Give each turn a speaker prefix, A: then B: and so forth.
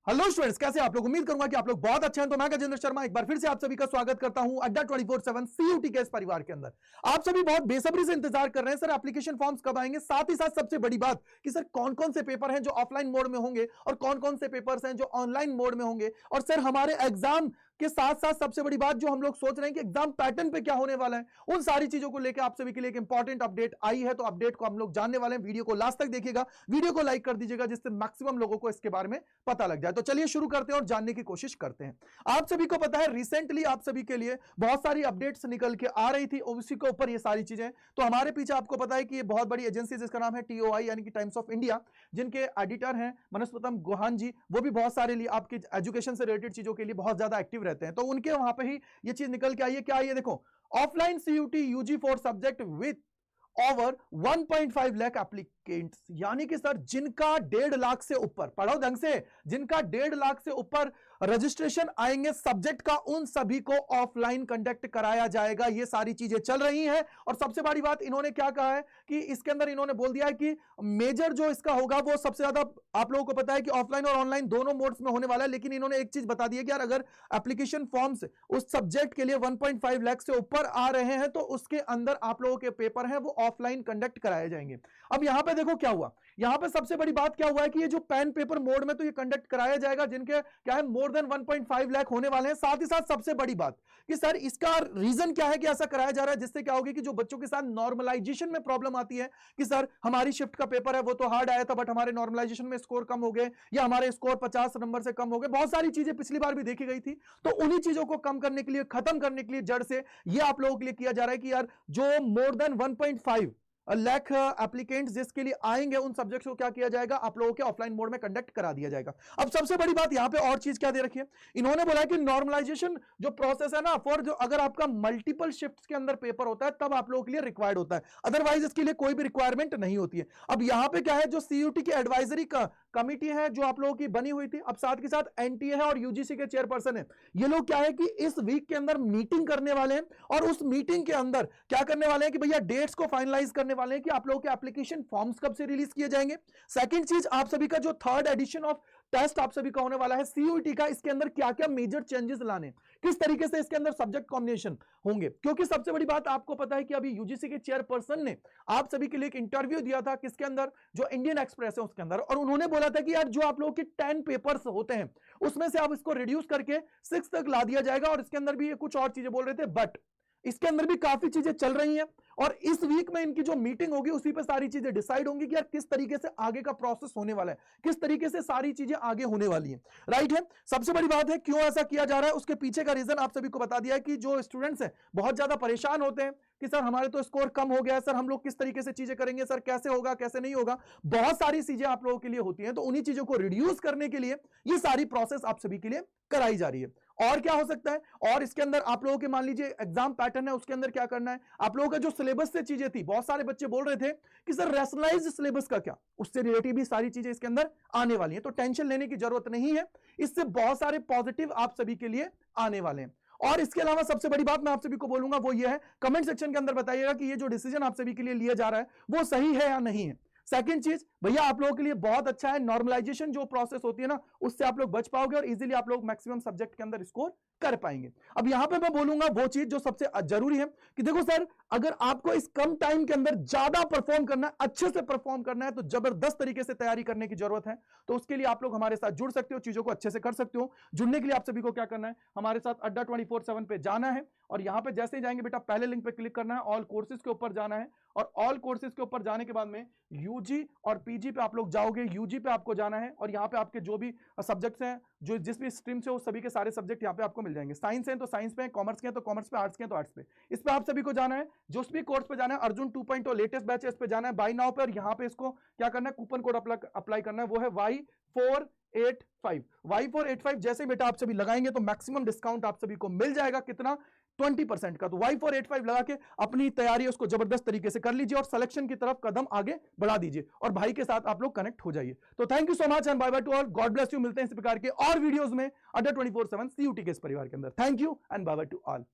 A: Hello students, कैसे आप लोग? उम्मीद करूंगा कि आप लोग बहुत अच्छे हैं। तो मैं गजेंद्र शर्मा एक बार फिर से आप सभी का स्वागत करता हूं अड्डा 24/7 सीयूटी के इस परिवार के अंदर। आप सभी बहुत बेसब्री से इंतजार कर रहे हैं सर एप्लीकेशन फॉर्म्स कब आएंगे, साथ ही साथ सबसे बड़ी बात कि सर कौन कौन से पेपर हैं जो ऑफलाइन मोड में होंगे और कौन कौन से पेपर्स हैं जो ऑनलाइन मोड में होंगे। और सर हमारे एग्जाम के साथ साथ सबसे बड़ी बात जो हम लोग सोच रहे हैं कि एग्जाम पैटर्न पे क्या होने वाला है, उन सारी चीजों को लेकर आप सभी के लिए एक इंपॉर्टेंट अपडेट आई है। तो अपडेट को हम लोग जानने वाले हैं। वीडियो को लास्ट तक देखिएगा, वीडियो को लाइक कर दीजिएगा जिससे मैक्सिमम लोगों को इसके बारे में पता लग जाए। तो चलिए शुरू करते हैं और जानने की कोशिश करते हैं। आप सभी को पता है रिसेंटली आप सभी के लिए बहुत सारी अपडेट्स निकल के आ रही थी, उसी के ऊपर ये सारी चीजें। तो हमारे पीछे आपको पता है कि ये बहुत बड़ी एजेंसी जिसका नाम है टीओआई यानी कि टाइम्स ऑफ इंडिया, जिनके एडिटर हैं मनस्पतम गुहान जी, वो भी बहुत सारे लिए आपके एजुकेशन से रिलेटेड चीजों के लिए बहुत ज्यादा एक्टिव रहते हैं। तो उनके वहां पे ही ये चीज निकल के आई है। क्या आई है देखो, offline CUET UG for subject with over 1.5 lakh applicants, यानी कि सर जिनका 1.5 लाख से ऊपर, पढ़ो ढंग से, जिनका 1.5 लाख से ऊपर रजिस्ट्रेशन आएंगे सब्जेक्ट का, उन सभी को ऑफलाइन कंडक्ट कराया जाएगा। ये सारी चीजें चल रही हैं। और सबसे बड़ी बात इन्होंने क्या कहा है कि इसके अंदर इन्होंने बोल दिया है कि मेजर जो इसका होगा वो सबसे ज्यादा, आप लोगों को पता है कि ऑफलाइन और ऑनलाइन दोनों मोड्स में होने वाला है। लेकिन इन्होंने एक चीज बता दी है कि यार अगर एप्लीकेशन फॉर्म्स उस सब्जेक्ट के लिए 1.5 लाख से ऊपर आ रहे हैं तो उसके अंदर आप लोगों के पेपर हैं वो ऑफलाइन कंडक्ट कराए जाएंगे। अब यहां पे देखो क्या हुआ, यहां पे सबसे बड़ी बात क्या हुआ है कि ये जो पेन पेपर मोड में तो ये कंडक्ट कराया जाएगा जिनके क्या है मोर देन 1.5 लाख होने वाले हैं। साथ ही साथ सबसे बड़ी बात कि सर इसका रीजन क्या है कि ऐसा कराया जा रहा है, जिससे क्या होगी कि जो बच्चों के साथ नॉर्मलाइजेशन में प्रॉब्लम आती है कि सर हमारी शिफ्ट का पेपर है वो तो हार्ड आया था बट हमारे नॉर्मलाइजेशन में स्कोर कम हो गए या हमारे स्कोर 50 नंबर से कम हो गए, बहुत सारी चीजें पिछली बार भी देखी गई थी। तो उन्हीं चीजों को कम करने के लिए, खत्म करने के लिए जड़ से ये आप लोगों के लिए किया जा रहा है कि यार जो मोर देन 1.5 लाख एप्लीकेंट्स जिसके लिए आएंगे उन सब्जेक्ट्स को क्या किया जाएगा, आप लोगों के ऑफलाइन मोड में कंडक्ट करा दिया जाएगा। अब सबसे बड़ी बात यहां पे और चीज क्या दे रखी है, इन्होंने बोला कि नॉर्मलाइजेशन जो प्रोसेस है ना, फॉर जो अगर आपका मल्टीपल शिफ्ट्स के अंदर पेपर होता है तब आप लोगों के लिए रिक्वायर्ड होता है, अदरवाइज इसके लिए कोई भी रिक्वायरमेंट नहीं होती है। अब यहां पे क्या है, जो सीयूटी की एडवाइजरी का कमिटी है जो आप लोगों की बनी हुई थी, अब साथ के साथ एनटीए है और यूजीसी के चेयरपर्सन है, ये लोग क्या है कि इस वीक के अंदर मीटिंग करने वाले हैं और उस मीटिंग के अंदर क्या करने वाले हैं कि भैया डेट्स को फाइनलाइज करने वाले हैं कि आप लोगों के एप्लीकेशन फॉर्म्स कब से रिलीज किए जाएंगे। सेकंड चीज, आप सभी का जो थर्ड एडिशन ऑफ टेस्ट आप सभी का होने वाला है सीयूटी का, इसके अंदर क्या क्या मेजर चेंजेस लाने, किस तरीके से इसके अंदर सब्जेक्ट कॉम्बिनेशन होंगे। क्योंकि सबसे बड़ी बात आपको पता है कि अभी यूजीसी के चेयरपर्सन ने आप सभी के लिए एक इंटरव्यू दिया था, किसके अंदर, जो इंडियन एक्सप्रेस है उसके अंदर, और उन्होंने बोला था कि यार जो आप लोगों के 10 पेपर्स होते हैं उसमें से आप इसको रिड्यूस करके 6 तक ला दिया जाएगा। और इसके अंदर भी ये कुछ और चीजें बोल रहे थे, बट इसके अंदर भी काफी चीजें चल रही हैं और इस वीक में इनकी जो मीटिंग होगी उसी पे सारी चीजें डिसाइड होंगी कि यार किस तरीके से आगे का प्रोसेस होने वाला है, किस तरीके से सारी चीजें आगे होने वाली हैं। राइट है, सबसे बड़ी बात है क्यों ऐसा किया जा रहा है, उसके पीछे का रीजन आप सभी को बता दिया है कि जो स्टूडेंट्स हैं बहुत ज्यादा परेशान होते हैं कि सर हमारे तो स्कोर कम हो गया है, सर हम लोग किस तरीके से चीजें करेंगे, सर कैसे होगा कैसे नहीं होगा, बहुत सारी चीजें आप लोगों के लिए होती हैं। तो उन्हीं चीजों को रिड्यूस करने के लिए ये सारी प्रोसेस आप सभी के लिए कराई जा रही है। और क्या हो सकता है, और इसके अंदर आप लोगों के मान लीजिए एग्जाम पैटर्न है उसके अंदर क्या करना है, आप लोगों का जो सिलेबस से चीजें थी, बहुत सारे बच्चे बोल रहे थे कि सर रैशनलाइज्ड सिलेबस का क्या, उससे रिलेटेड भी सारी चीजें इसके अंदर आने वाली हैं। तो टेंशन लेने की जरूरत नहीं है, इससे बहुत सारे पॉजिटिव आप सभी के लिए आने वाले हैं। और इसके अलावा सबसे बड़ी बात मैं आप सभी को बोलूंगा वो ये है, कमेंट सेक्शन के अंदर बताइएगा कि ये जो डिसीजन आप सभी के लिए लिया जा रहा है वो सही है या नहीं है। सेकंड चीज भैया आप लोगों के लिए बहुत अच्छा है, नॉर्मलाइजेशन जो प्रोसेस होती है ना उससे आप लोग बच पाओगे और इजीली आप लोग मैक्सिमम सब्जेक्ट के अंदर स्कोर कर पाएंगे। अब यहां पे मैं बोलूंगा वो चीज जो सबसे जरूरी है कि देखो सर, अगर आपको इस कम टाइम के अंदर ज्यादा परफॉर्म करना है, अच्छे से परफॉर्म करना है, तो जबरदस्त तरीके से तैयारी करने की जरूरत है। तो उसके लिए आप लोग हमारे साथ जुड़ सकते हो, चीजों को अच्छे से कर सकते हो। जुड़ने के लिए आप सभी को क्या करना है, हमारे साथ अड्डा 24/7 पे जाना है और यहां पे जैसे ही जाएंगे बेटा पहले लिंक पे क्लिक करना है, ऑल कोर्सेज के ऊपर जाना है और ऑल कोर्सेज के ऊपर जाने के बाद में यूजी और पीजी पे आप लोग जाओगे। यूजी पे आपको जाना है और यहाँ पे आपके जो भी सब्जेक्ट्स हैं, जो जिस भी स्ट्रीम से, वो सभी के सारे सब्जेक्ट यहाँ पे आपको मिल जाएंगे। साइंस है तो साइंस पे, कॉमर्स के हैं तो कॉमर्स पे, आर्ट्स के हैं तो आर्ट्स पे। इस पे आप सभी को जाना है, जो भी कोर्स पे जाना है, अर्जुन 2.0 लेटेस्ट बैच है, इस पे जाना है बाय नाउ पे और यहाँ पे इसको क्या करना है, कूपन कोड अप्लाई करना है, वो है Y485। Y485 जैसे बेटा आप सभी लगाएंगे तो मैक्सिमम डिस्काउंट आप सभी को मिल जाएगा, कितना, 20% का। तो Y485 लगा के अपनी तैयारी उसको जबरदस्त तरीके से कर लीजिए और सिलेक्शन की तरफ कदम आगे बढ़ा दीजिए और भाई के साथ आप लोग कनेक्ट हो जाइए। तो thank you so much and bye bye to all, God bless you. मिलते हैं इस प्रकार के और वीडियोस में अड्डा 24/7 सीयूटी के इस परिवार के अंदर। Thank you and bye bye to all.